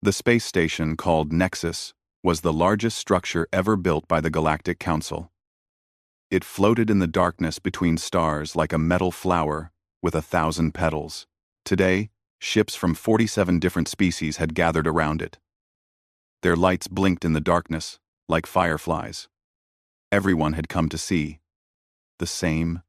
The space station, called Nexus, was the largest structure ever built by the Galactic Council. It floated in the darkness between stars like a metal flower with 1,000 petals. Today, ships from 47 different species had gathered around it. Their lights blinked in the darkness, like fireflies. Everyone had come to see the same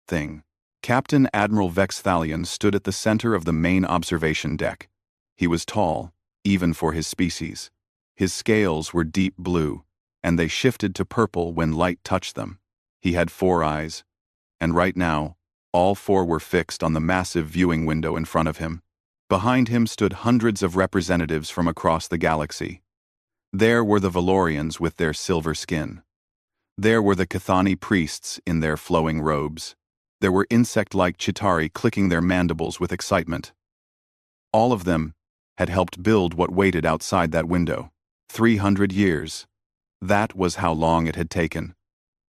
thing. Captain Admiral Vex Thalion stood at the center of the main observation deck. He was tall, even for his species. His scales were deep blue, and they shifted to purple when light touched them. He had 4 eyes, and right now, all 4 were fixed on the massive viewing window in front of him. Behind him stood hundreds of representatives from across the galaxy. There were the Valorians with their silver skin. There were the Cathani priests in their flowing robes. There were insect-like Chitauri clicking their mandibles with excitement. All of them had helped build what waited outside that window. 300 years. That was how long it had taken.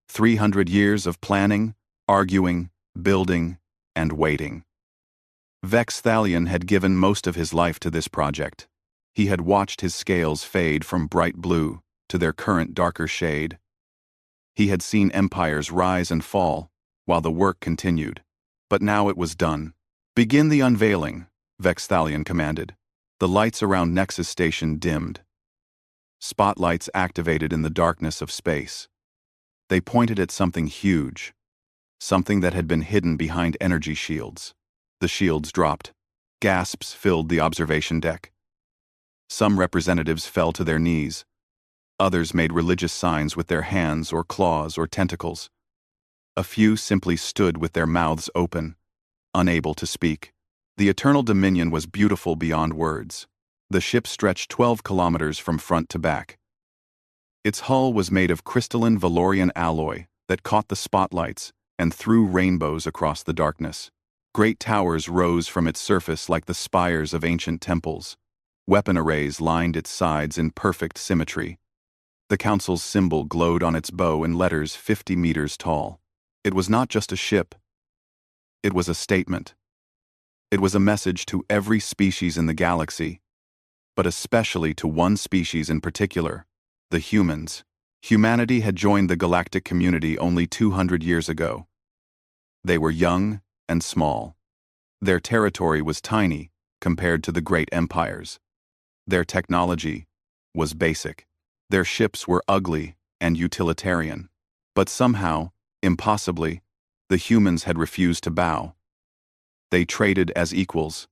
300 years of planning, arguing, building, and waiting. Vex Thalion had given most of his life to this project. He had watched his scales fade from bright blue to their current darker shade. He had seen empires rise and fall while the work continued. But now it was done. "Begin the unveiling," Vex Thalion commanded. The lights around Nexus Station dimmed. Spotlights activated in the darkness of space. They pointed at something huge, something that had been hidden behind energy shields. The shields dropped. Gasps filled the observation deck. Some representatives fell to their knees. Others made religious signs with their hands or claws or tentacles. A few simply stood with their mouths open, unable to speak. The Eternal Dominion was beautiful beyond words. The ship stretched 12 kilometers from front to back. Its hull was made of crystalline Valorian alloy that caught the spotlights and threw rainbows across the darkness. Great towers rose from its surface like the spires of ancient temples. Weapon arrays lined its sides in perfect symmetry. The Council's symbol glowed on its bow in letters 50 meters tall. It was not just a ship. It was a statement. It was a message to every species in the galaxy, but especially to one species in particular, the humans. Humanity had joined the galactic community only 200 years ago. They were young and small. Their territory was tiny compared to the great empires. Their technology was basic. Their ships were ugly and utilitarian. But somehow, impossibly, the humans had refused to bow. They traded as equals.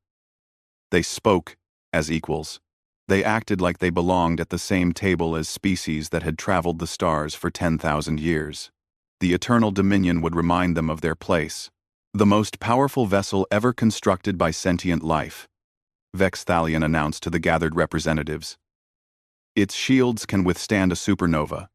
They spoke as equals. They acted like they belonged at the same table as species that had traveled the stars for 10,000 years. The Eternal Dominion would remind them of their place. The most powerful vessel ever constructed by sentient life, Vex Thalion announced to the gathered representatives. Its shields can withstand a supernova.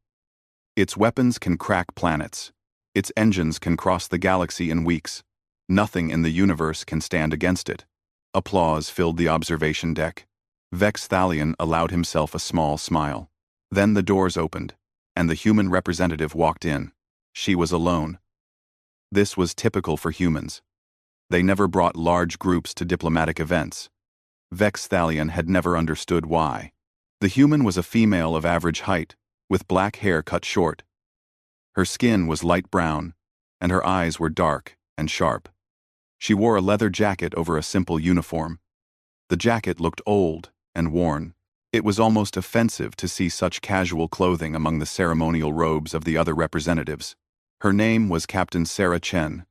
Its weapons can crack planets. Its engines can cross the galaxy in weeks. Nothing in the universe can stand against it. Applause filled the observation deck. Vex Thalion allowed himself a small smile. Then the doors opened, and the human representative walked in. She was alone. This was typical for humans. They never brought large groups to diplomatic events. Vex Thalion had never understood why. The human was a female of average height, with black hair cut short. Her skin was light brown, and her eyes were dark and sharp. She wore a leather jacket over a simple uniform. The jacket looked old and worn. It was almost offensive to see such casual clothing among the ceremonial robes of the other representatives. Her name was Captain Sarah Chen,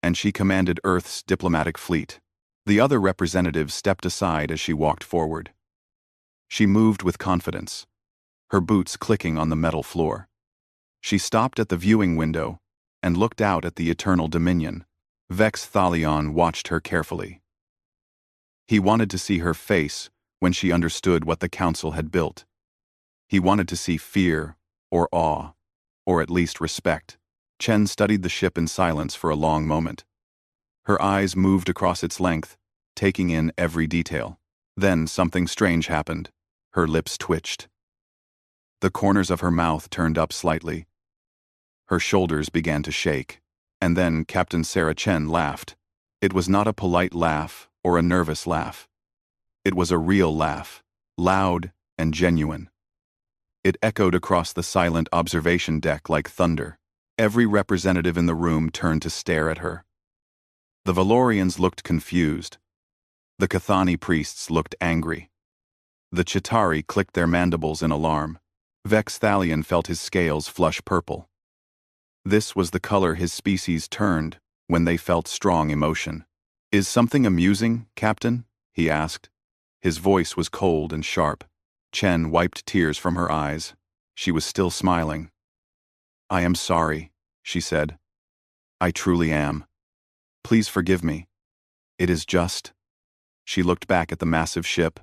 and she commanded Earth's diplomatic fleet. The other representatives stepped aside as she walked forward. She moved with confidence, her boots clicking on the metal floor. She stopped at the viewing window and looked out at the Eternal Dominion. Vex Thalion watched her carefully. He wanted to see her face when she understood what the Council had built. He wanted to see fear or awe, or at least respect. Chen studied the ship in silence for a long moment. Her eyes moved across its length, taking in every detail. Then something strange happened. Her lips twitched. The corners of her mouth turned up slightly. Her shoulders began to shake. And then Captain Sarah Chen laughed. It was not a polite laugh or a nervous laugh. It was a real laugh, loud and genuine. It echoed across the silent observation deck like thunder. Every representative in the room turned to stare at her. The Valorians looked confused. The Cathani priests looked angry. The Chitauri clicked their mandibles in alarm. Vex Thalion felt his scales flush purple. This was the color his species turned when they felt strong emotion. "Is something amusing, Captain?" he asked. His voice was cold and sharp. Chen wiped tears from her eyes. She was still smiling. "I am sorry," she said. "I truly am. Please forgive me. It is just." She looked back at the massive ship.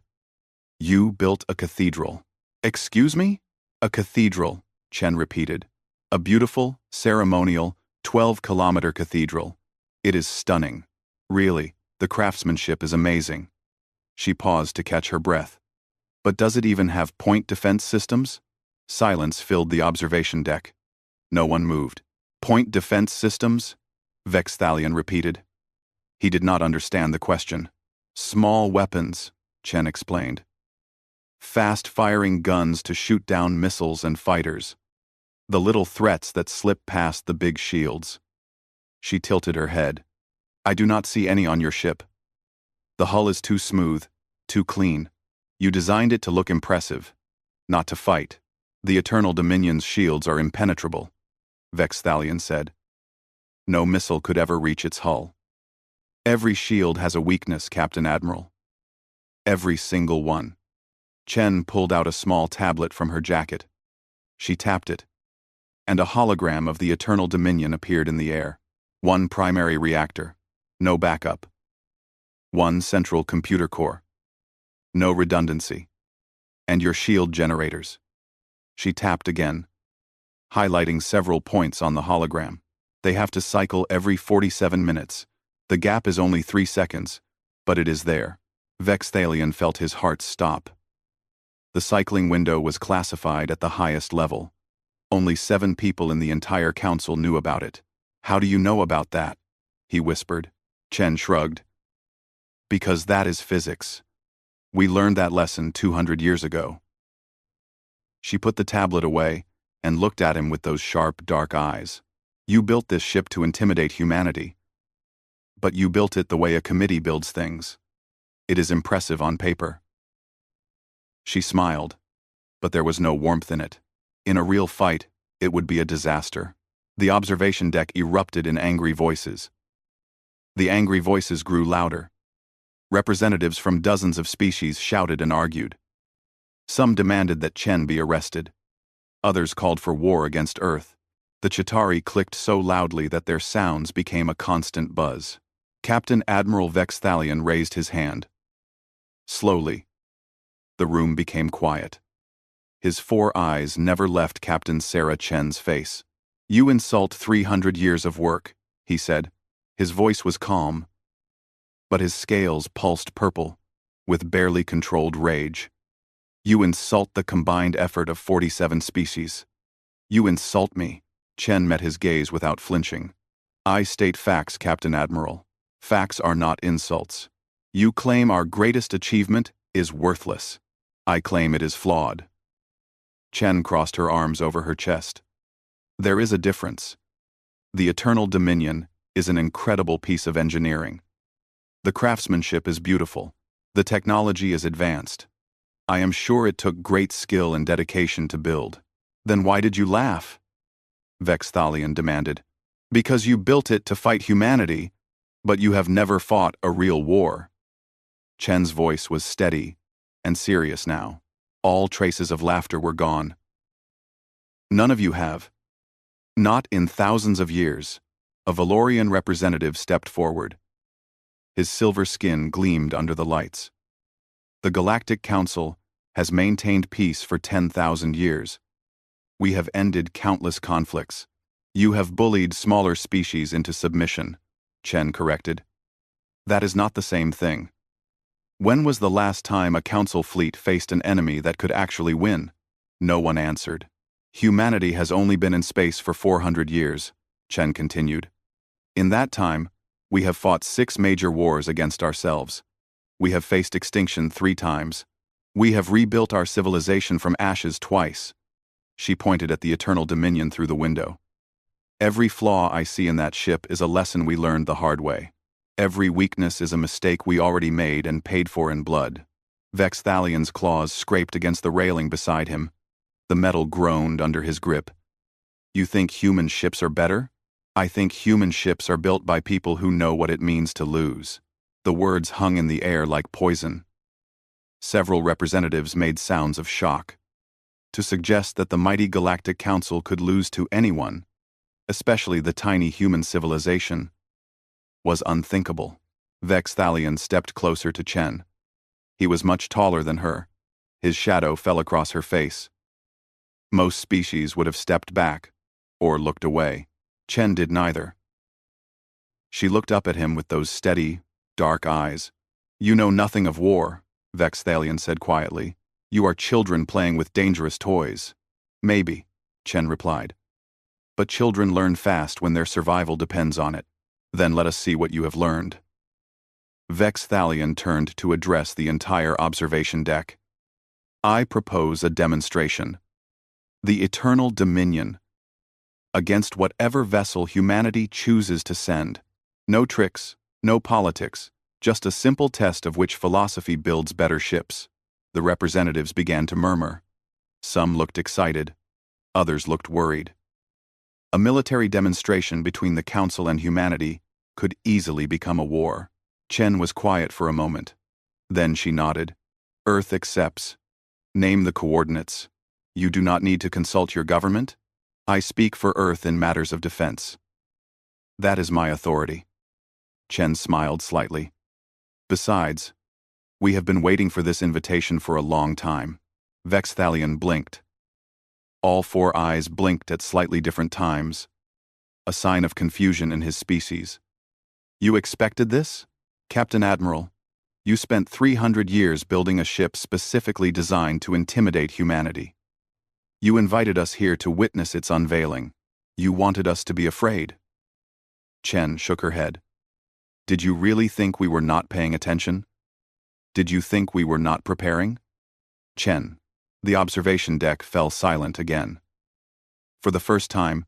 "You built a cathedral." "Excuse me?" "A cathedral," Chen repeated. "A beautiful, ceremonial, 12-kilometer cathedral. It is stunning. Really, the craftsmanship is amazing." She paused to catch her breath. "But does it even have point defense systems?" Silence filled the observation deck. No one moved. "Point defense systems?" Vex Thalion repeated. He did not understand the question. "Small weapons," Chen explained. "Fast-firing guns to shoot down missiles and fighters. The little threats that slip past the big shields." She tilted her head. "I do not see any on your ship. The hull is too smooth, too clean. You designed it to look impressive, not to fight. The Eternal Dominion's shields are impenetrable," Vex Thalion said. "No missile could ever reach its hull. Every shield has a weakness, Captain Admiral. Every single one." Chen pulled out a small tablet from her jacket. She tapped it, and a hologram of the Eternal Dominion appeared in the air. One primary reactor, no backup. One central computer core, no redundancy. And your shield generators. She tapped again, highlighting several points on the hologram. They have to cycle every 47 minutes. The gap is only 3 seconds, but it is there. Vex Thalion felt his heart stop. The cycling window was classified at the highest level. Only 7 people in the entire council knew about it. "How do you know about that?" he whispered. Chen shrugged. "Because that is physics. We learned that lesson 200 years ago." She put the tablet away and looked at him with those sharp, dark eyes. "You built this ship to intimidate humanity. But you built it the way a committee builds things. It is impressive on paper." She smiled, but there was no warmth in it. In a real fight, it would be a disaster. The observation deck erupted in angry voices. The angry voices grew louder. Representatives from dozens of species shouted and argued. Some demanded that Chen be arrested. Others called for war against Earth. The Chitauri clicked so loudly that their sounds became a constant buzz. Captain Admiral Vex Thalion raised his hand. Slowly, the room became quiet. His 4 eyes never left Captain Sarah Chen's face. "You insult 300 years of work," he said. His voice was calm, but his scales pulsed purple, with barely controlled rage. "You insult the combined effort of 47 species. You insult me." Chen met his gaze without flinching. "I state facts, Captain Admiral. Facts are not insults. You claim our greatest achievement is worthless. I claim it is flawed." Chen crossed her arms over her chest. "There is a difference. The Eternal Dominion is an incredible piece of engineering. The craftsmanship is beautiful. The technology is advanced. I am sure it took great skill and dedication to build." "Then why did you laugh?" Vex Thalion demanded. "Because you built it to fight humanity, but you have never fought a real war." Chen's voice was steady and serious now. All traces of laughter were gone. "None of you have. Not in thousands of years." A Valorian representative stepped forward. His silver skin gleamed under the lights. "The Galactic Council has maintained peace for 10,000 years. We have ended countless conflicts. You have bullied smaller species into submission," Chen corrected. "That is not the same thing. When was the last time a council fleet faced an enemy that could actually win?" No one answered. "Humanity has only been in space for 400 years, Chen continued. "In that time, we have fought 6 major wars against ourselves. We have faced extinction 3 times. We have rebuilt our civilization from ashes twice. She pointed at the eternal dominion through the window. Every flaw I see in that ship is a lesson we learned the hard way. Every weakness is a mistake we already made and paid for in blood. Vexthalion's claws scraped against the railing beside him. The metal groaned under his grip. You think human ships are better? I think human ships are built by people who know what it means to lose. The words hung in the air like poison. Several representatives made sounds of shock. To suggest that the mighty Galactic Council could lose to anyone, especially the tiny human civilization, was unthinkable. Vexthalion stepped closer to Chen. He was much taller than her. His shadow fell across her face. Most species would have stepped back, or looked away. Chen did neither. She looked up at him with those steady, dark eyes. You know nothing of war, Vexthalion said quietly. You are children playing with dangerous toys. Maybe, Chen replied. But children learn fast when their survival depends on it. Then let us see what you have learned. Vexthalion turned to address the entire observation deck. I propose a demonstration. The eternal dominion. Against whatever vessel humanity chooses to send. No tricks, no politics, just a simple test of which philosophy builds better ships. The representatives began to murmur. Some looked excited. Others looked worried. A military demonstration between the Council and humanity could easily become a war. Chen was quiet for a moment. Then she nodded. Earth accepts. Name the coordinates. You do not need to consult your government? I speak for Earth in matters of defense. That is my authority. Chen smiled slightly. Besides, we have been waiting for this invitation for a long time. Vexthalion blinked. All four eyes blinked at slightly different times, a sign of confusion in his species. You expected this? Captain Admiral, you spent 300 years building a ship specifically designed to intimidate humanity. You invited us here to witness its unveiling. You wanted us to be afraid. Chen shook her head. Did you really think we were not paying attention? Did you think we were not preparing? Chen. The observation deck fell silent again. For the first time,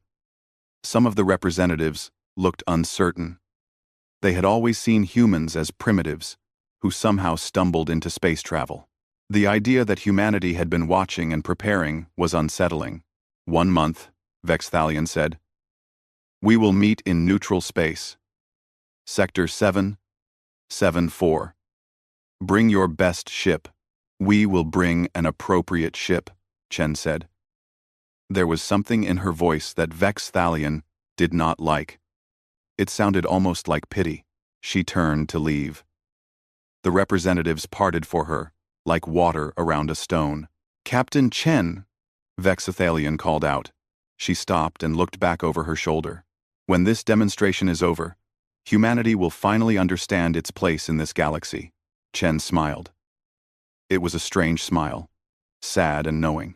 some of the representatives looked uncertain. They had always seen humans as primitives, who somehow stumbled into space travel. The idea that humanity had been watching and preparing was unsettling. 1 month, Vexthalion said. We will meet in neutral space. Sector 774. Bring your best ship. We will bring an appropriate ship, Chen said. There was something in her voice that Vexthalion did not like. It sounded almost like pity. She turned to leave. The representatives parted for her, like water around a stone. Captain Chen, Vexthalion called out. She stopped and looked back over her shoulder. When this demonstration is over, humanity will finally understand its place in this galaxy. Chen smiled. It was a strange smile, sad and knowing.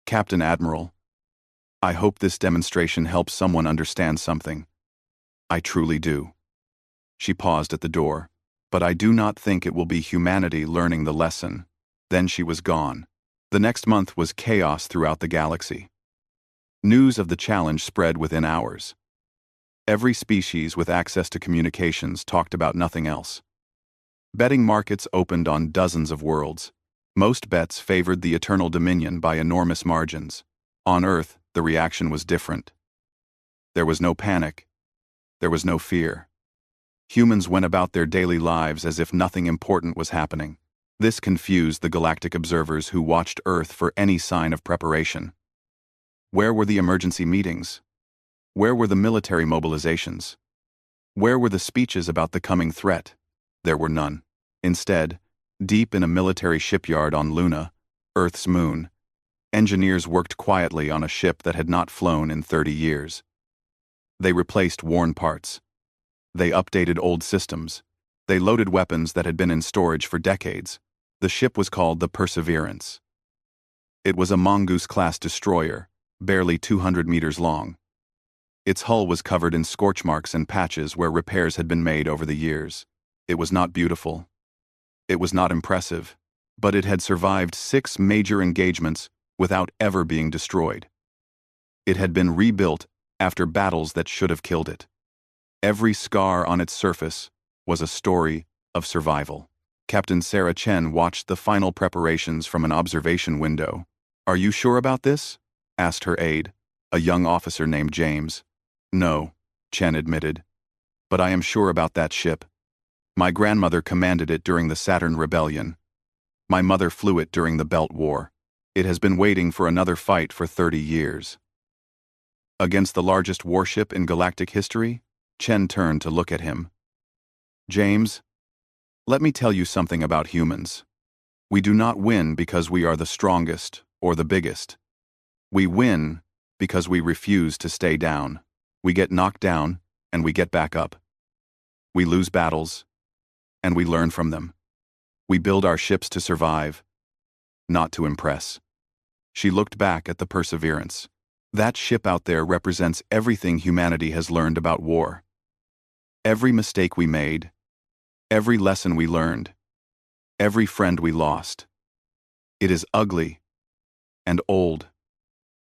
Captain Admiral, I hope this demonstration helps someone understand something. I truly do. She paused at the door, but I do not think it will be humanity learning the lesson. Then she was gone. The next month was chaos throughout the galaxy. News of the challenge spread within hours. Every species with access to communications talked about nothing else. Betting markets opened on dozens of worlds. Most bets favored the Eternal Dominion by enormous margins. On Earth, the reaction was different. There was no panic. There was no fear. Humans went about their daily lives as if nothing important was happening. This confused the galactic observers who watched Earth for any sign of preparation. Where were the emergency meetings? Where were the military mobilizations? Where were the speeches about the coming threat? There were none. Instead, deep in a military shipyard on Luna, Earth's moon, engineers worked quietly on a ship that had not flown in 30 years. They replaced worn parts. They updated old systems. They loaded weapons that had been in storage for decades. The ship was called the Perseverance. It was a Mongoose-class destroyer, barely 200 meters long. Its hull was covered in scorch marks and patches where repairs had been made over the years. It was not beautiful. It was not impressive. but it had survived 6 major engagements without ever being destroyed. It had been rebuilt after battles that should have killed it. Every scar on its surface was a story of survival. Captain Sarah Chen watched the final preparations from an observation window. "Are you sure about this?" asked her aide, a young officer named James. "No," Chen admitted. "But I am sure about that ship. My grandmother commanded it during the Saturn Rebellion. My mother flew it during the Belt War. It has been waiting for another fight for 30 years." Against the largest warship in galactic history, Chen turned to look at him. "James, let me tell you something about humans. We do not win because we are the strongest or the biggest. We win because we refuse to stay down. We get knocked down, and we get back up. We lose battles, and we learn from them. We build our ships to survive, not to impress." She looked back at the Perseverance. That ship out there represents everything humanity has learned about war. Every mistake we made, every lesson we learned, every friend we lost. It is ugly, and old,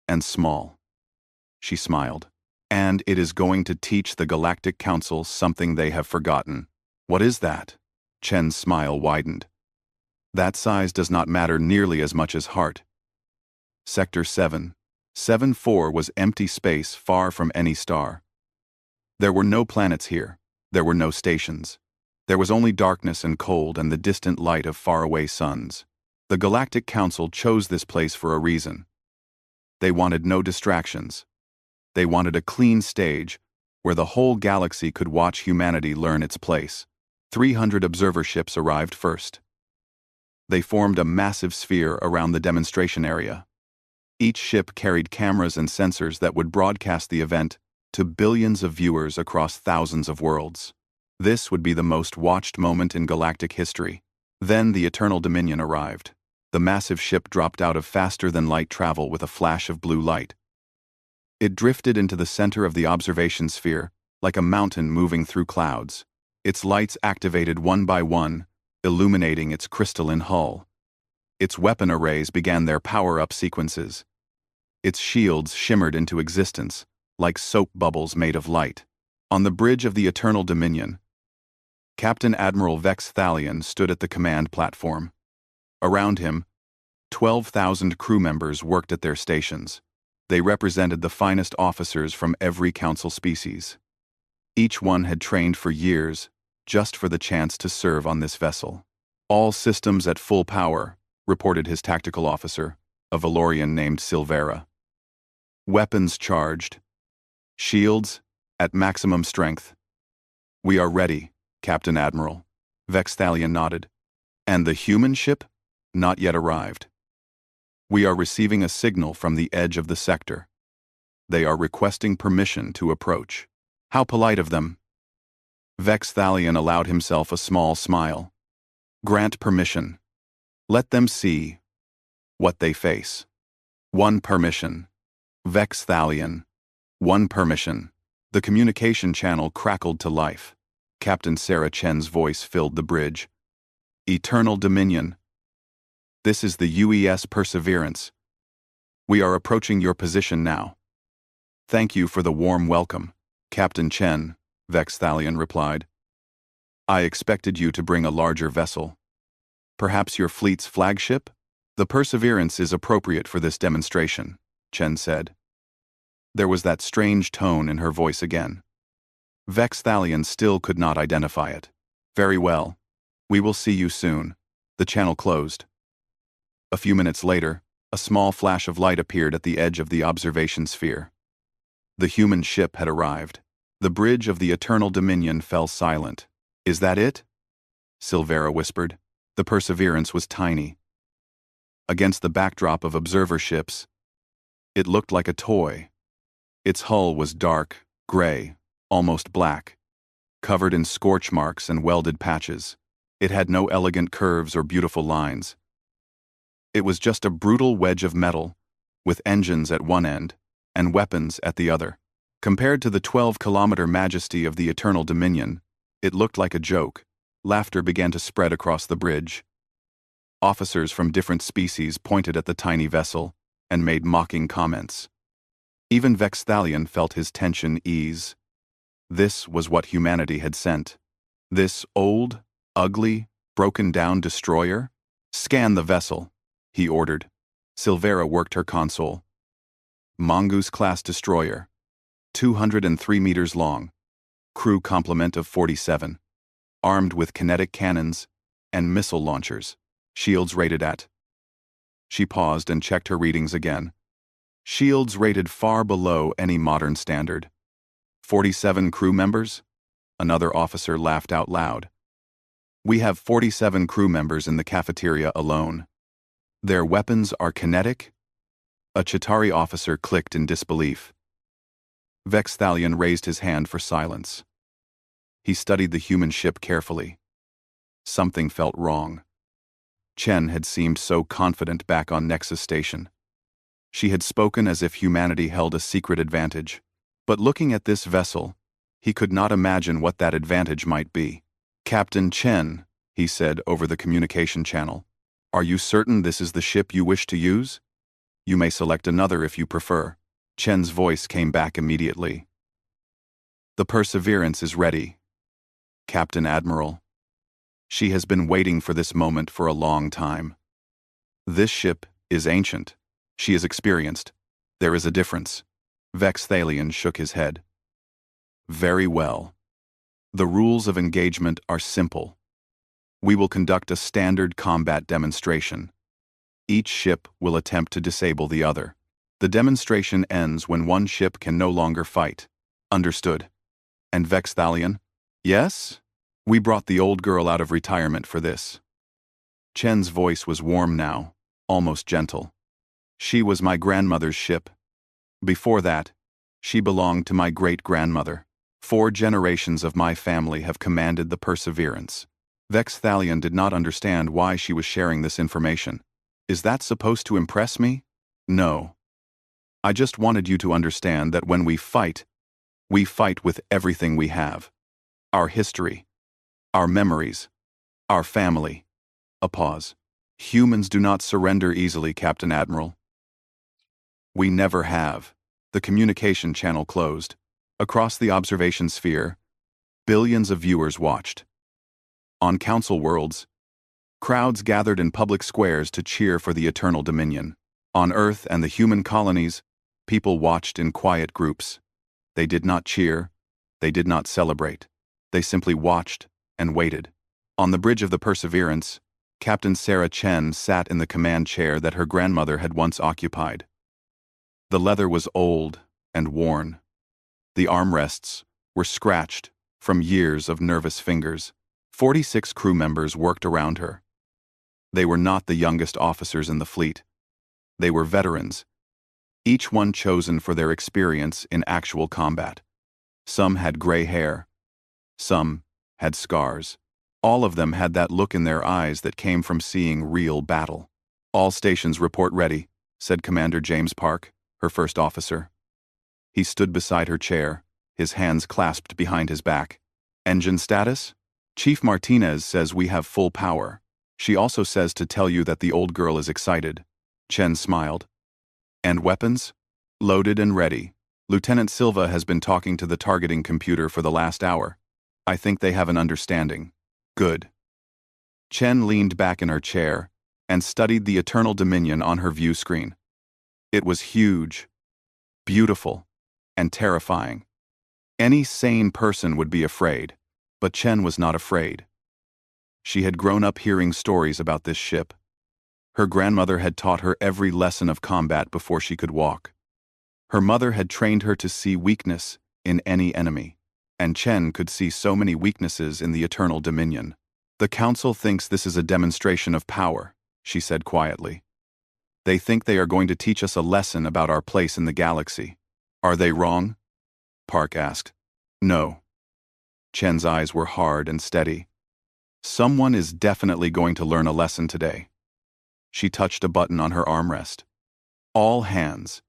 and small. She smiled. And it is going to teach the Galactic Council something they have forgotten. "What is that?" Chen's smile widened. "That size does not matter nearly as much as heart." Sector 7-4 was empty space far from any star. There were no planets here. There were no stations. There was only darkness and cold and the distant light of faraway suns. The Galactic Council chose this place for a reason. They wanted no distractions. They wanted a clean stage where the whole galaxy could watch humanity learn its place. 300 observer ships arrived first. They formed a massive sphere around the demonstration area. Each ship carried cameras and sensors that would broadcast the event to billions of viewers across thousands of worlds. This would be the most watched moment in galactic history. Then the Eternal Dominion arrived. The massive ship dropped out of faster-than-light travel with a flash of blue light. It drifted into the center of the observation sphere, like a mountain moving through clouds. Its lights activated one by one, illuminating its crystalline hull. Its weapon arrays began their power-up sequences. Its shields shimmered into existence, like soap bubbles made of light. On the bridge of the Eternal Dominion, Captain Admiral Vex Thalion stood at the command platform. Around him, 12,000 crew members worked at their stations. They represented the finest officers from every council species. Each one had trained for years, just for the chance to serve on this vessel. "All systems at full power," reported his tactical officer, a Valorian named Silvera. "Weapons charged. Shields at maximum strength." "We are ready, Captain Admiral." Vex Thalion nodded. "And the human ship?" "Not yet arrived. We are receiving a signal from the edge of the sector. They are requesting permission to approach." "How polite of them." Vex Thalion allowed himself a small smile. "Grant permission. Let them see what they face." "One permission." Vex Thalion. "One permission." The communication channel crackled to life. Captain Sarah Chen's voice filled the bridge. "Eternal Dominion. This is the UES Perseverance. We are approaching your position now." "Thank you for the warm welcome, Captain Chen," Vex Thalion replied. "I expected you to bring a larger vessel. Perhaps your fleet's flagship?" "The Perseverance is appropriate for this demonstration," Chen said. There was that strange tone in her voice again. Vex Thalion still could not identify it. "Very well. We will see you soon." The channel closed. A few minutes later, a small flash of light appeared at the edge of the observation sphere. The human ship had arrived. The bridge of the Eternal Dominion fell silent. "Is that it?" Silvera whispered. The Perseverance was tiny. Against the backdrop of observer ships, it looked like a toy. Its hull was dark, gray, almost black, covered in scorch marks and welded patches. It had no elegant curves or beautiful lines. It was just a brutal wedge of metal, with engines at one end and weapons at the other. Compared to the 12-kilometer majesty of the Eternal Dominion, it looked like a joke. Laughter began to spread across the bridge. Officers from different species pointed at the tiny vessel and made mocking comments. Even Vexthalion felt his tension ease. This was what humanity had sent. This old, ugly, broken-down destroyer? Scan the vessel, he ordered. Silvera worked her console. Mongoose-class destroyer. 203 meters long. Crew complement of 47. Armed with kinetic cannons and missile launchers. Shields rated at. She paused and checked her readings again. Shields rated far below any modern standard. 47 crew members? Another officer laughed out loud. We have 47 crew members in the cafeteria alone. Their weapons are kinetic? A Chitauri officer clicked in disbelief. Vexthalion raised his hand for silence. He studied the human ship carefully. Something felt wrong. Chen had seemed so confident back on Nexus Station. She had spoken as if humanity held a secret advantage. But looking at this vessel, he could not imagine what that advantage might be. Captain Chen, he said over the communication channel, are you certain this is the ship you wish to use? You may select another if you prefer. Chen's voice came back immediately. The Perseverance is ready. Captain Admiral. She has been waiting for this moment for a long time. This ship is ancient. She is experienced. There is a difference. Vexthalion shook his head. Very well. The rules of engagement are simple. We will conduct a standard combat demonstration. Each ship will attempt to disable the other. The demonstration ends when one ship can no longer fight. Understood. And Vexthalion? Yes? We brought the old girl out of retirement for this. Chen's voice was warm now, almost gentle. She was my grandmother's ship. Before that, she belonged to my great-grandmother. 4 generations of my family have commanded the Perseverance. Vexthalion did not understand why she was sharing this information. Is that supposed to impress me? No. I just wanted you to understand that when we fight with everything we have. Our history. Our memories. Our family. A pause. Humans do not surrender easily, Captain Admiral. We never have. The communication channel closed. Across the observation sphere, billions of viewers watched. On council worlds, crowds gathered in public squares to cheer for the eternal dominion. On Earth and the human colonies, people watched in quiet groups. They did not cheer. They did not celebrate. They simply watched and waited. On the bridge of the Perseverance, Captain Sarah Chen sat in the command chair that her grandmother had once occupied. The leather was old and worn. The armrests were scratched from years of nervous fingers. 46 crew members worked around her. They were not the youngest officers in the fleet. They were veterans, each one chosen for their experience in actual combat. Some had gray hair. Some had scars. All of them had that look in their eyes that came from seeing real battle. All stations report ready, said Commander James Park, her first officer. He stood beside her chair, his hands clasped behind his back. Engine status? Chief Martinez says we have full power. She also says to tell you that the old girl is excited. Chen smiled. And weapons? Loaded and ready. Lieutenant Silva has been talking to the targeting computer for the last hour. I think they have an understanding. Good. Chen leaned back in her chair and studied the eternal dominion on her view screen. It was huge, beautiful, and terrifying. Any sane person would be afraid, but Chen was not afraid. She had grown up hearing stories about this ship. Her grandmother had taught her every lesson of combat before she could walk. Her mother had trained her to see weakness in any enemy, and Chen could see so many weaknesses in the eternal dominion. The Council thinks this is a demonstration of power, she said quietly. They think they are going to teach us a lesson about our place in the galaxy. Are they wrong? Park asked. No. Chen's eyes were hard and steady. Someone is definitely going to learn a lesson today. She touched a button on her armrest. All hands.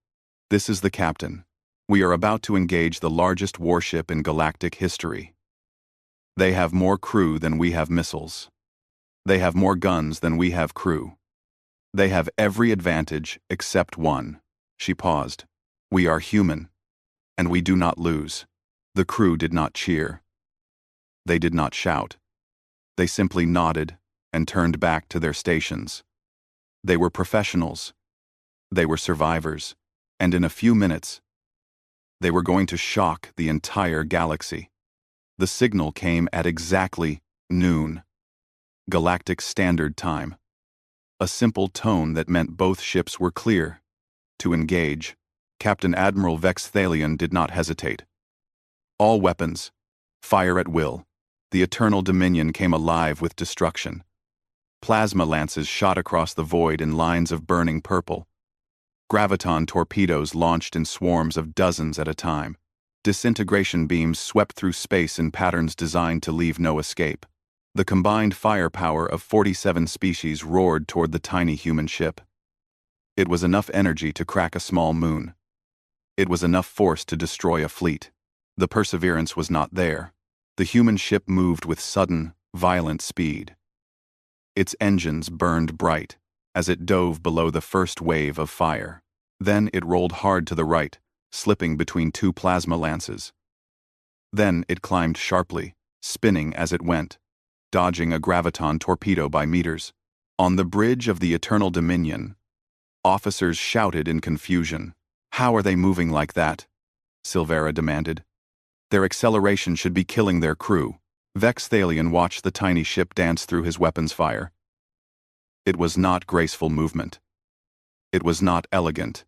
This is the captain. We are about to engage the largest warship in galactic history. They have more crew than we have missiles. They have more guns than we have crew. They have every advantage except one. She paused. We are human, and we do not lose. The crew did not cheer. They did not shout. They simply nodded and turned back to their stations. They were professionals. They were survivors. And in a few minutes, they were going to shock the entire galaxy. The signal came at exactly noon. Galactic Standard Time. A simple tone that meant both ships were clear. To engage, Captain Admiral Vex Thalion did not hesitate. All weapons, fire at will. The Eternal Dominion came alive with destruction. Plasma lances shot across the void in lines of burning purple. Graviton torpedoes launched in swarms of dozens at a time. Disintegration beams swept through space in patterns designed to leave no escape. The combined firepower of 47 species roared toward the tiny human ship. It was enough energy to crack a small moon. It was enough force to destroy a fleet. The Perseverance was not there. The human ship moved with sudden, violent speed. Its engines burned bright as it dove below the first wave of fire. Then it rolled hard to the right, slipping between two plasma lances. Then it climbed sharply, spinning as it went, dodging a graviton torpedo by meters. On the bridge of the Eternal Dominion, officers shouted in confusion. How are they moving like that? Silvera demanded. Their acceleration should be killing their crew. Vex Thalion watched the tiny ship dance through his weapons fire. It was not graceful movement. It was not elegant.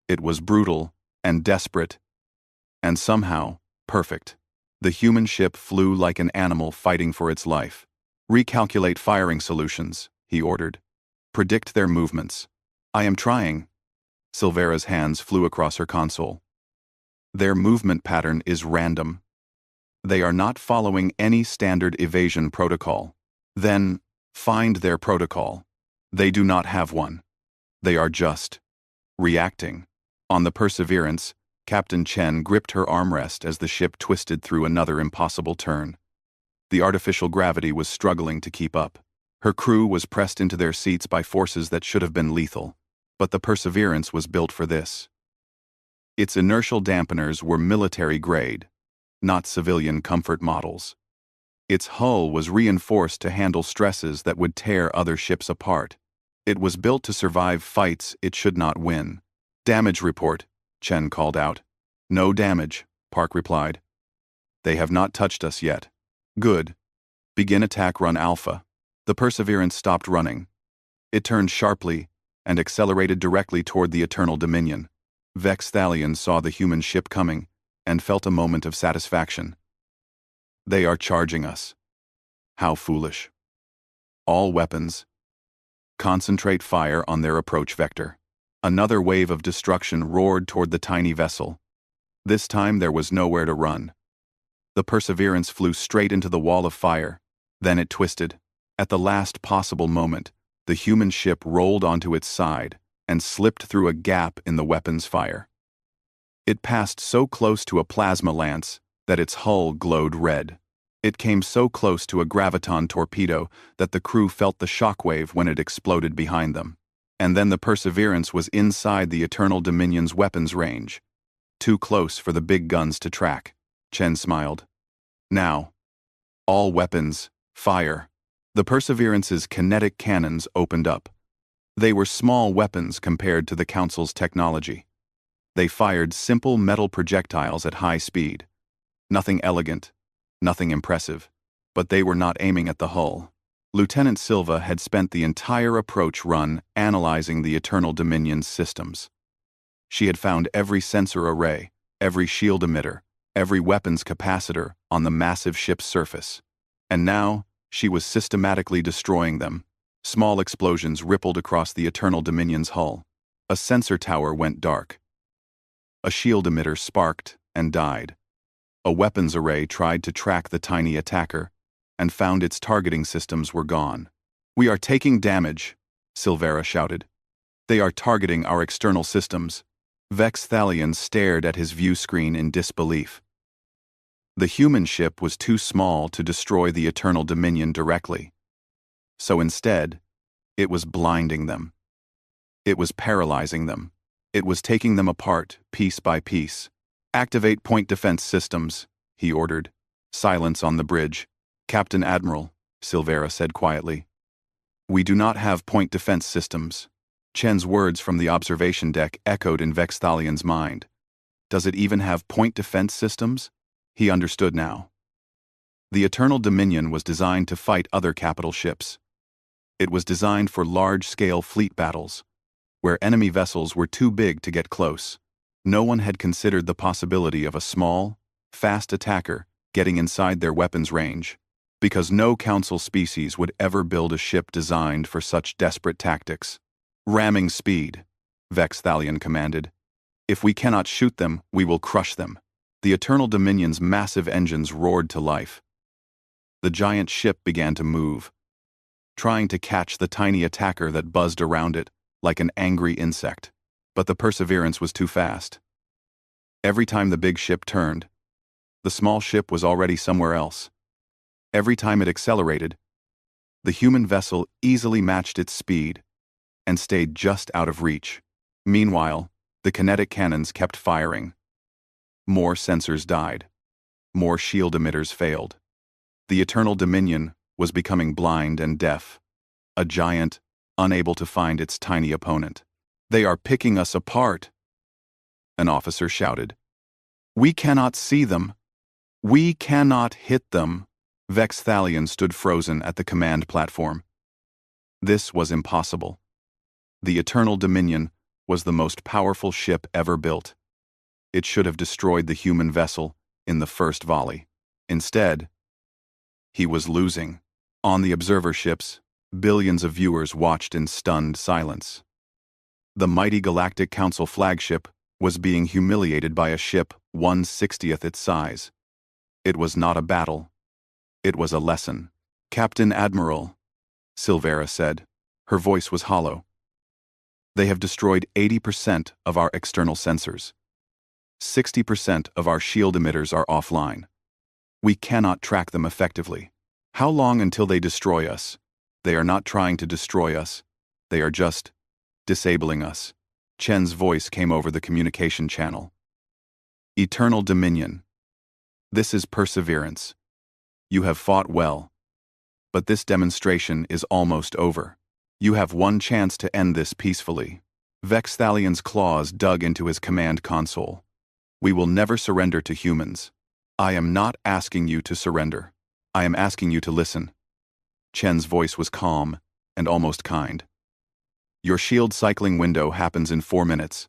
It was brutal and desperate, and somehow perfect. The human ship flew like an animal fighting for its life. Recalculate firing solutions, he ordered. Predict their movements. I am trying. Silvera's hands flew across her console. Their movement pattern is random. They are not following any standard evasion protocol. Then, find their protocol. They do not have one. They are just reacting. On the Perseverance, Captain Chen gripped her armrest as the ship twisted through another impossible turn. The artificial gravity was struggling to keep up. Her crew was pressed into their seats by forces that should have been lethal. But the Perseverance was built for this. Its inertial dampeners were military-grade, not civilian comfort models. Its hull was reinforced to handle stresses that would tear other ships apart. It was built to survive fights it should not win. Damage report, Chen called out. No damage, Park replied. They have not touched us yet. Good. Begin attack run Alpha. The Perseverance stopped running. It turned sharply and accelerated directly toward the Eternal Dominion. Vex Thalion saw the human ship coming and felt a moment of satisfaction. They are charging us. How foolish. All weapons. Concentrate fire on their approach vector. Another wave of destruction roared toward the tiny vessel. This time there was nowhere to run. The Perseverance flew straight into the wall of fire. Then it twisted. At the last possible moment, the human ship rolled onto its side and slipped through a gap in the weapon's fire. It passed so close to a plasma lance that its hull glowed red. It came so close to a graviton torpedo that the crew felt the shockwave when it exploded behind them. And then the Perseverance was inside the Eternal Dominion's weapons range. Too close for the big guns to track. Chen smiled. Now, all weapons, fire. The Perseverance's kinetic cannons opened up. They were small weapons compared to the Council's technology. They fired simple metal projectiles at high speed. Nothing elegant, nothing impressive, but they were not aiming at the hull. Lieutenant Silva had spent the entire approach run analyzing the Eternal Dominion's systems. She had found every sensor array, every shield emitter, every weapons capacitor on the massive ship's surface. And now, she was systematically destroying them. Small explosions rippled across the Eternal Dominion's hull. A sensor tower went dark. A shield emitter sparked and died. A weapons array tried to track the tiny attacker, and found its targeting systems were gone. We are taking damage, Silvera shouted. They are targeting our external systems. Vex Thalion stared at his view screen in disbelief. The human ship was too small to destroy the Eternal Dominion directly. So instead, it was blinding them. It was paralyzing them. It was taking them apart, piece by piece. "Activate point defense systems," he ordered. Silence on the bridge. "Captain Admiral," Silvera said quietly. "We do not have point defense systems." Chen's words from the observation deck echoed in Vexthalion's mind. Does it even have point defense systems? He understood now. The Eternal Dominion was designed to fight other capital ships. It was designed for large-scale fleet battles, where enemy vessels were too big to get close. No one had considered the possibility of a small, fast attacker getting inside their weapons range, because no Council species would ever build a ship designed for such desperate tactics. "Ramming speed," Vexthalion commanded. "If we cannot shoot them, we will crush them." The Eternal Dominion's massive engines roared to life. The giant ship began to move, trying to catch the tiny attacker that buzzed around it like an angry insect. But the Perseverance was too fast. Every time the big ship turned, the small ship was already somewhere else. Every time it accelerated, the human vessel easily matched its speed and stayed just out of reach. Meanwhile, the kinetic cannons kept firing. More sensors died. More shield emitters failed. The Eternal Dominion was becoming blind and deaf, a giant, unable to find its tiny opponent. "They are picking us apart," an officer shouted. "We cannot see them. We cannot hit them." Vexthalion stood frozen at the command platform. This was impossible. The Eternal Dominion was the most powerful ship ever built. It should have destroyed the human vessel in the first volley. Instead, he was losing. On the observer ships, billions of viewers watched in stunned silence. The mighty Galactic Council flagship was being humiliated by a ship 1/60th its size. It was not a battle. It was a lesson. "Captain Admiral," Silvera said. Her voice was hollow. "They have destroyed 80% of our external sensors. 60% of our shield emitters are offline. We cannot track them effectively. How long until they destroy us? They are not trying to destroy us. They are just disabling us." Chen's voice came over the communication channel. "Eternal Dominion. This is Perseverance. You have fought well. But this demonstration is almost over. You have one chance to end this peacefully." Vexthalion's claws dug into his command console. "We will never surrender to humans. I am not asking you to surrender. I am asking you to listen." Chen's voice was calm and almost kind. "Your shield cycling window happens in 4 minutes.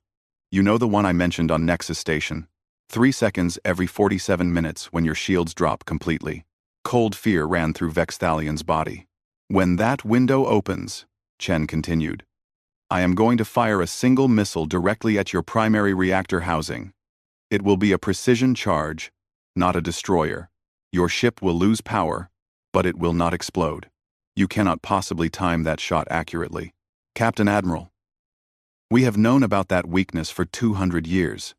You know the one I mentioned on Nexus Station. 3 seconds every 47 minutes when your shields drop completely." Cold fear ran through Vexthalion's body. "When that window opens," Chen continued, "I am going to fire a single missile directly at your primary reactor housing. It will be a precision charge, not a destroyer. Your ship will lose power, but it will not explode. You cannot possibly time that shot accurately. Captain Admiral, we have known about that weakness for 200 years.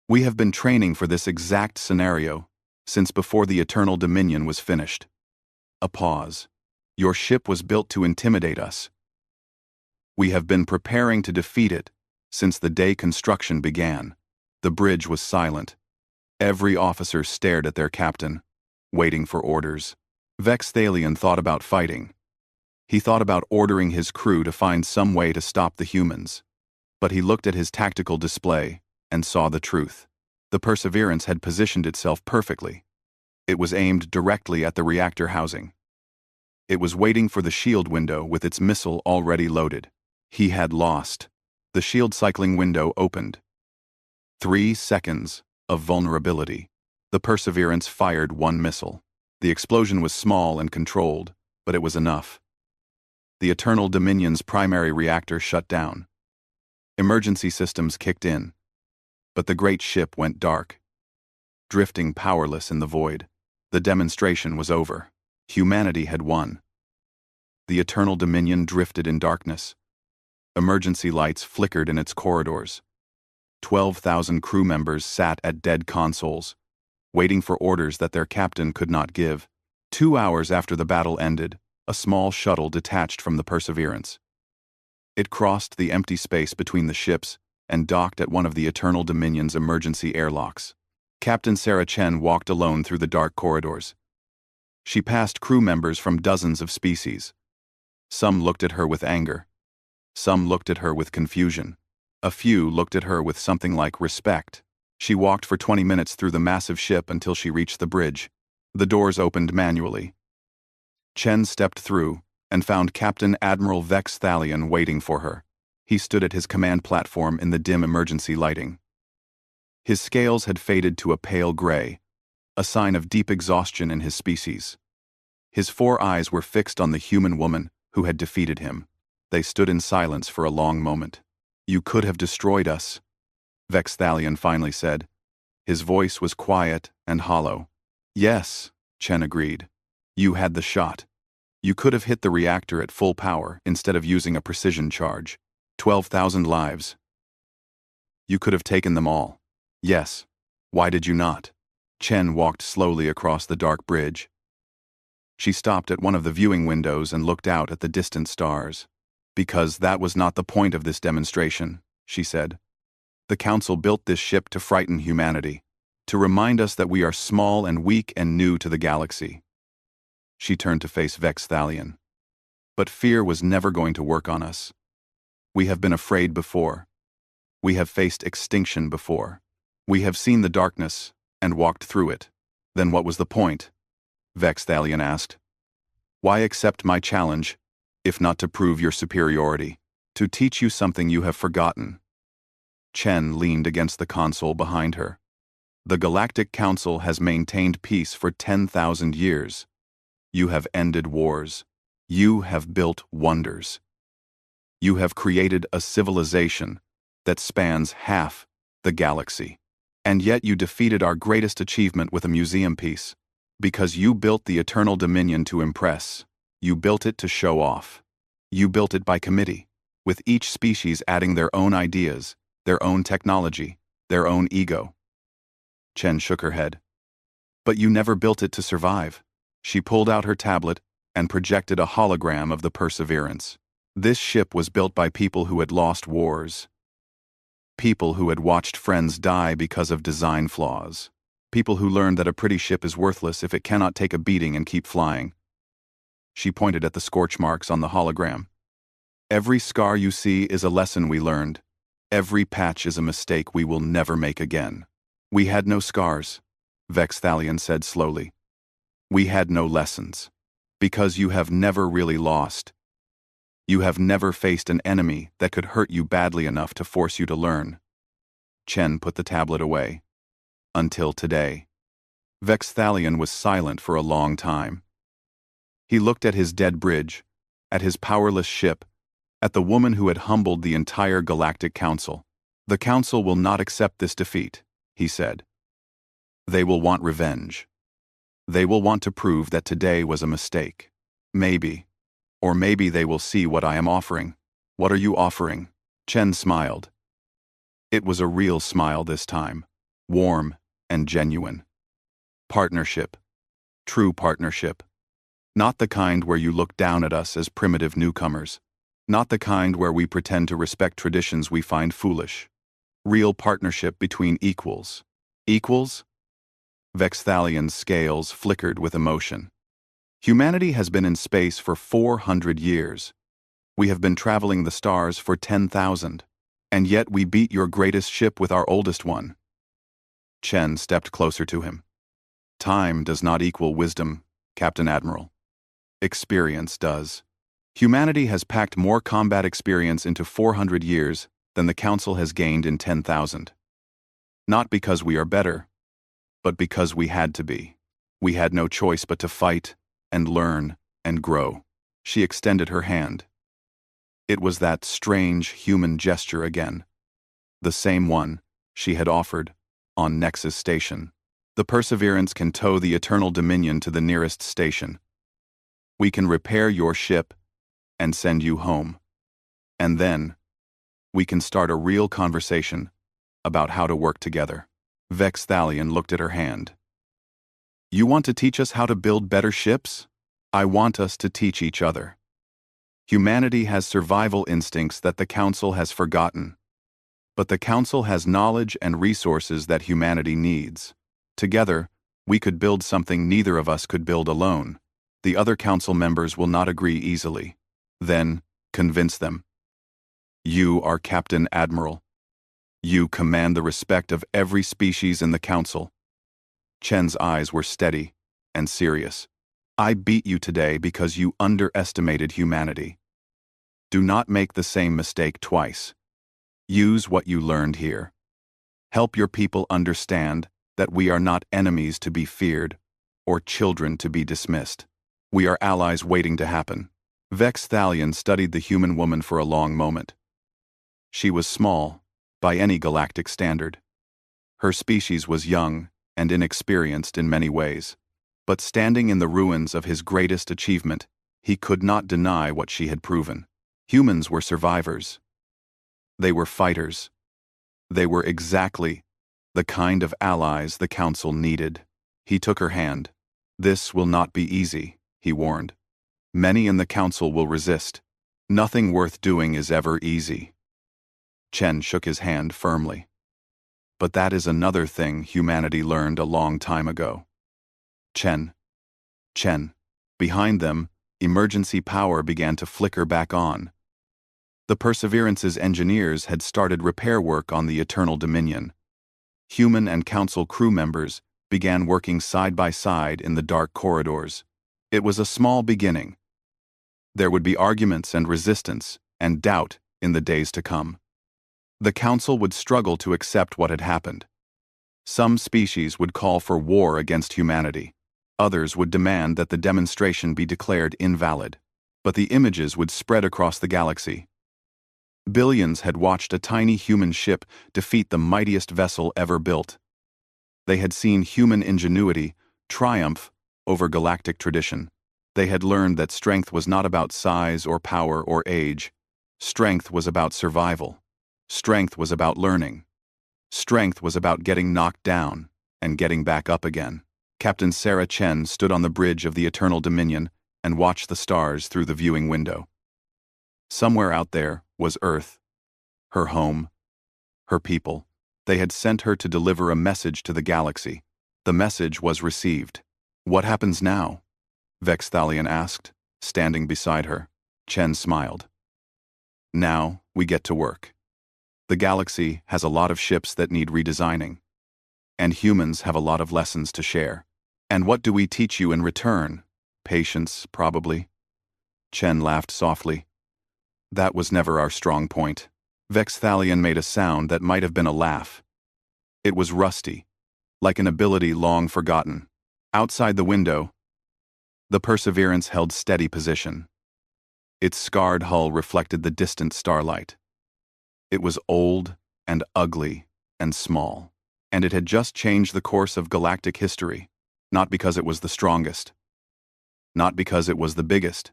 We have been training for this exact scenario since before the Eternal Dominion was finished." A pause. "Your ship was built to intimidate us. We have been preparing to defeat it since the day construction began." The bridge was silent. Every officer stared at their captain, waiting for orders. Vexthalion thought about fighting. He thought about ordering his crew to find some way to stop the humans. But he looked at his tactical display and saw the truth. The Perseverance had positioned itself perfectly. It was aimed directly at the reactor housing. It was waiting for the shield window with its missile already loaded. He had lost. The shield cycling window opened. 3 seconds of vulnerability. The Perseverance fired one missile. The explosion was small and controlled, but it was enough. The Eternal Dominion's primary reactor shut down. Emergency systems kicked in, but the great ship went dark. Drifting powerless in the void, the demonstration was over. Humanity had won. The Eternal Dominion drifted in darkness. Emergency lights flickered in its corridors. 12,000 crew members sat at dead consoles, waiting for orders that their captain could not give. 2 hours after the battle ended, A small shuttle detached from the Perseverance. It crossed the empty space between the ships and docked at one of the Eternal Dominion's emergency airlocks. Captain Sarah Chen walked alone through the dark corridors. She passed crew members from dozens of species. Some looked at her with anger. Some looked at her with confusion. A few looked at her with something like respect. She walked for 20 minutes through the massive ship until she reached the bridge. The doors opened manually. Chen stepped through and found Captain Admiral Vex Thalion waiting for her. He stood at his command platform in the dim emergency lighting. His scales had faded to a pale gray, a sign of deep exhaustion in his species. His 4 eyes were fixed on the human woman who had defeated him. They stood in silence for a long moment. "You could have destroyed us," Vex Thalion finally said. His voice was quiet and hollow. "Yes," Chen agreed. "You had the shot. You could have hit the reactor at full power instead of using a precision charge. 12,000 lives. You could have taken them all. Yes. Why did you not?" Chen walked slowly across the dark bridge. She stopped at one of the viewing windows and looked out at the distant stars. "Because that was not the point of this demonstration," she said. "The Council built this ship to frighten humanity, to remind us that we are small and weak and new to the galaxy." She turned to face Vex Thalion. "But fear was never going to work on us. We have been afraid before. We have faced extinction before. We have seen the darkness and walked through it. Then what was the point?" Vex Thalion asked. "Why accept my challenge, if not to prove your superiority, to teach you something you have forgotten?" Chen leaned against the console behind her. "The Galactic Council has maintained peace for 10,000 years. You have ended wars. You have built wonders. You have created a civilization that spans half the galaxy. And yet you defeated our greatest achievement with a museum piece. Because you built the Eternal Dominion to impress. You built it to show off. You built it by committee, with each species adding their own ideas, their own technology, their own ego." Chen shook her head. "But you never built it to survive." She pulled out her tablet and projected a hologram of the Perseverance. "This ship was built by people who had lost wars. People who had watched friends die because of design flaws. People who learned that a pretty ship is worthless if it cannot take a beating and keep flying." She pointed at the scorch marks on the hologram. "Every scar you see is a lesson we learned. Every patch is a mistake we will never make again." "We had no scars," Vex Thalion said slowly. "We had no lessons. Because you have never really lost. You have never faced an enemy that could hurt you badly enough to force you to learn." Chen put the tablet away. "Until today." Vex Thalion was silent for a long time. He looked at his dead bridge, at his powerless ship, at the woman who had humbled the entire Galactic Council. "The Council will not accept this defeat," he said. "They will want revenge. They will want to prove that today was a mistake. Maybe. Or maybe they will see what I am offering." "What are you offering?" Chen smiled. It was a real smile this time, warm and genuine. "Partnership. True partnership. Not the kind where you look down at us as primitive newcomers. Not the kind where we pretend to respect traditions we find foolish. Real partnership between equals." "Equals?" Vex Thalion's scales flickered with emotion. "Humanity has been in space for 400 years. We have been traveling the stars for 10,000. And yet we beat your greatest ship with our oldest one." Chen stepped closer to him. "Time does not equal wisdom, Captain Admiral. Experience does. Humanity has packed more combat experience into 400 years than the Council has gained in 10,000. Not because we are better, but because we had to be. We had no choice but to fight and learn and grow." She extended her hand. It was that strange human gesture again. The same one she had offered on Nexus Station. "The Perseverance can tow the Eternal Dominion to the nearest station. We can repair your ship and send you home. And then, we can start a real conversation about how to work together." Vex Thalion looked at her hand. "You want to teach us how to build better ships?" I want us to teach each other. Humanity has survival instincts that the Council has forgotten. But the Council has knowledge and resources that humanity needs. Together, we could build something neither of us could build alone. The other Council members will not agree easily. Then, convince them. You are Captain Admiral. You command the respect of every species in the Council. Chen's eyes were steady and serious. I beat you today because you underestimated humanity. Do not make the same mistake twice. Use what you learned here. Help your people understand that we are not enemies to be feared or children to be dismissed. We are allies waiting to happen. Vex Thalion studied the human woman for a long moment. She was small, by any galactic standard. Her species was young and inexperienced in many ways, but standing in the ruins of his greatest achievement, he could not deny what she had proven. Humans were survivors. They were fighters. They were exactly the kind of allies the Council needed. He took her hand. This will not be easy, he warned. Many in the Council will resist. Nothing worth doing is ever easy. Chen shook his hand firmly. But that is another thing humanity learned a long time ago. Chen. Behind them, emergency power began to flicker back on. The Perseverance's engineers had started repair work on the Eternal Dominion. Human and Council crew members began working side by side in the dark corridors. It was a small beginning. There would be arguments and resistance and doubt in the days to come. The Council would struggle to accept what had happened. Some species would call for war against humanity. Others would demand that the demonstration be declared invalid. But the images would spread across the galaxy. Billions had watched a tiny human ship defeat the mightiest vessel ever built. They had seen human ingenuity triumph over galactic tradition. They had learned that strength was not about size or power or age. Strength was about survival. Strength was about learning. Strength was about getting knocked down and getting back up again. Captain Sarah Chen stood on the bridge of the Eternal Dominion and watched the stars through the viewing window. Somewhere out there was Earth, her home, her people. They had sent her to deliver a message to the galaxy. The message was received. What happens now? Vex Thalion asked, standing beside her. Chen smiled. Now we get to work. The galaxy has a lot of ships that need redesigning. And humans have a lot of lessons to share. And what do we teach you in return? Patience, probably. Chen laughed softly. That was never our strong point. Vex Thalion made a sound that might have been a laugh. It was rusty, like an ability long forgotten. Outside the window, the Perseverance held steady position. Its scarred hull reflected the distant starlight. It was old and ugly and small, and it had just changed the course of galactic history, not because it was the strongest, not because it was the biggest,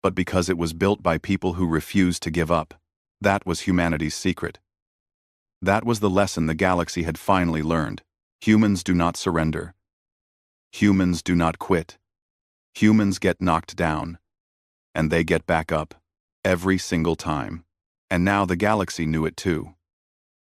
but because it was built by people who refused to give up. That was humanity's secret. That was the lesson the galaxy had finally learned. Humans do not surrender. Humans do not quit. Humans get knocked down, and they get back up, every single time. And now the galaxy knew it too.